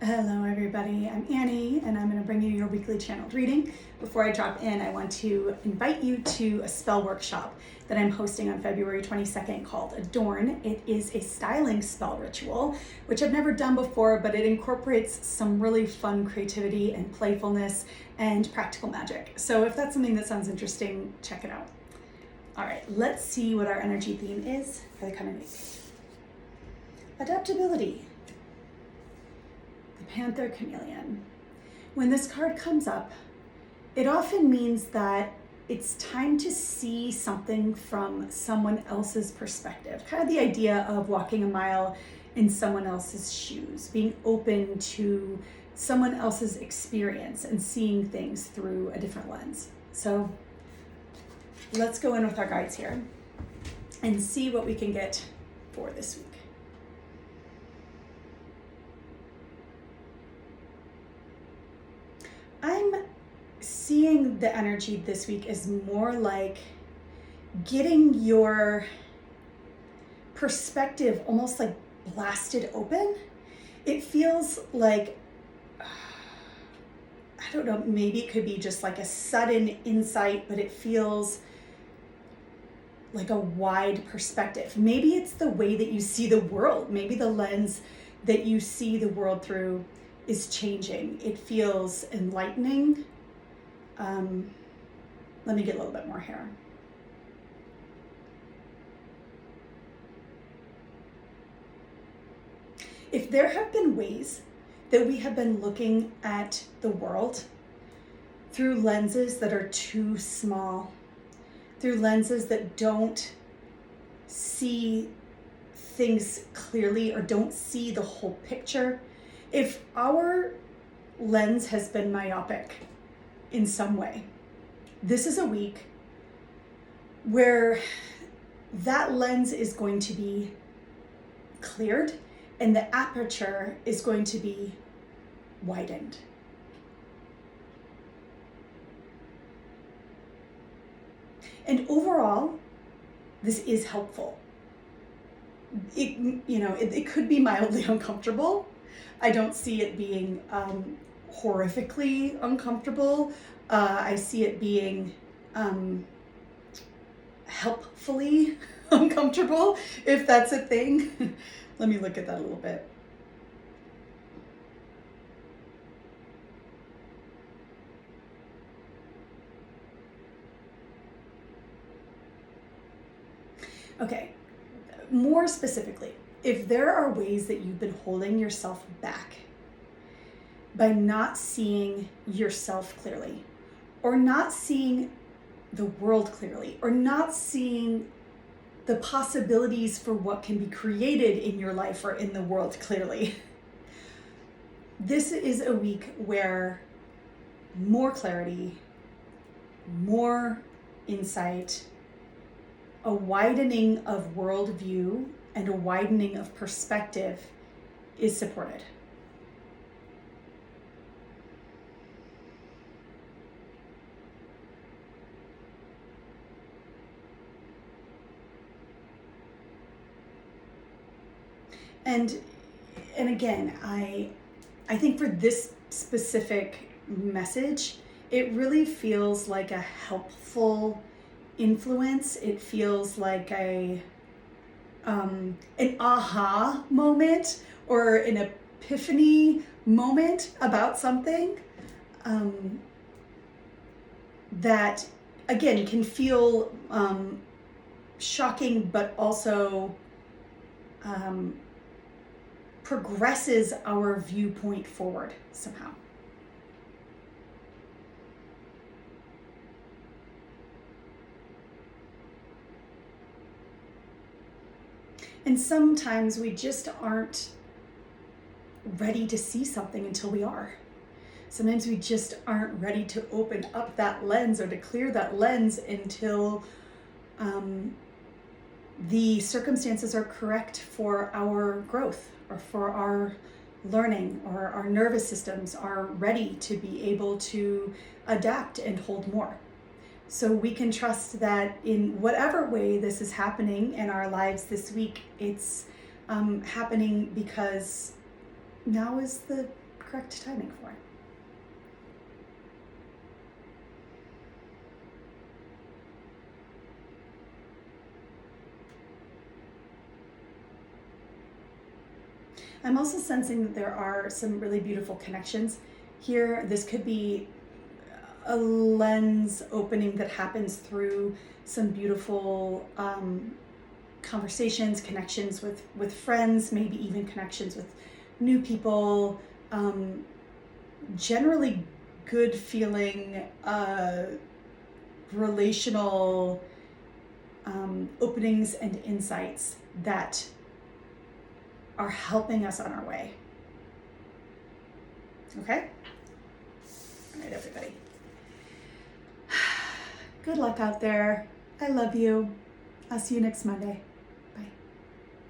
Hello everybody, I'm Annie and I'm going to bring you your weekly channeled reading. Before I drop in, I want to invite you to a spell workshop that I'm hosting on February 22nd called Adorn. It is a styling spell ritual, which I've never done before, but it incorporates some really fun creativity and playfulness and practical magic. So if that's something that sounds interesting, check it out. All right, let's see what our energy theme is for the coming week. Adaptability. Panther Chameleon. When this card comes up, it often means that it's time to see something from someone else's perspective. Kind of the idea of walking a mile in someone else's shoes, being open to someone else's experience and seeing things through a different lens. So let's go in with our guides here and see what we can get for this week. I'm seeing the energy this week is more like getting your perspective almost like blasted open. It feels like, I don't know, maybe it could be just like a sudden insight, but it feels like a wide perspective. Maybe it's the way that you see the world. Maybe the lens that you see the world through is changing. It feels enlightening. Let me get a little bit more here. If there have been ways that we have been looking at the world through lenses that are too small, through lenses that don't see things clearly or don't see the whole picture, if our lens has been myopic in some way, this is a week where that lens is going to be cleared and the aperture is going to be widened. And overall, this is helpful. It could be mildly uncomfortable. I don't see it being horrifically uncomfortable. I see it being helpfully uncomfortable, if that's a thing. Let me look at that a little bit. Okay, more specifically, if there are ways that you've been holding yourself back by not seeing yourself clearly, or not seeing the world clearly, or not seeing the possibilities for what can be created in your life or in the world clearly, this is a week where more clarity, more insight, a widening of worldview and a widening of perspective is supported. And again, I think for this specific message, it really feels like a helpful influence. It feels like an aha moment or an epiphany moment about something that, again, can feel shocking, but also progresses our viewpoint forward somehow. And sometimes we just aren't ready to see something until we are. Sometimes we just aren't ready to open up that lens or to clear that lens until the circumstances are correct for our growth or for our learning, or our nervous systems are ready to be able to adapt and hold more. So we can trust that in whatever way this is happening in our lives this week, it's happening because now is the correct timing for. I'm also sensing that there are some really beautiful connections here. This could be a lens opening that happens through some beautiful conversations, connections with friends, maybe even connections with new people, generally good feeling relational openings and insights that are helping us on our way. Okay? All right, everybody. Good luck out there. I love you. I'll see you next Monday.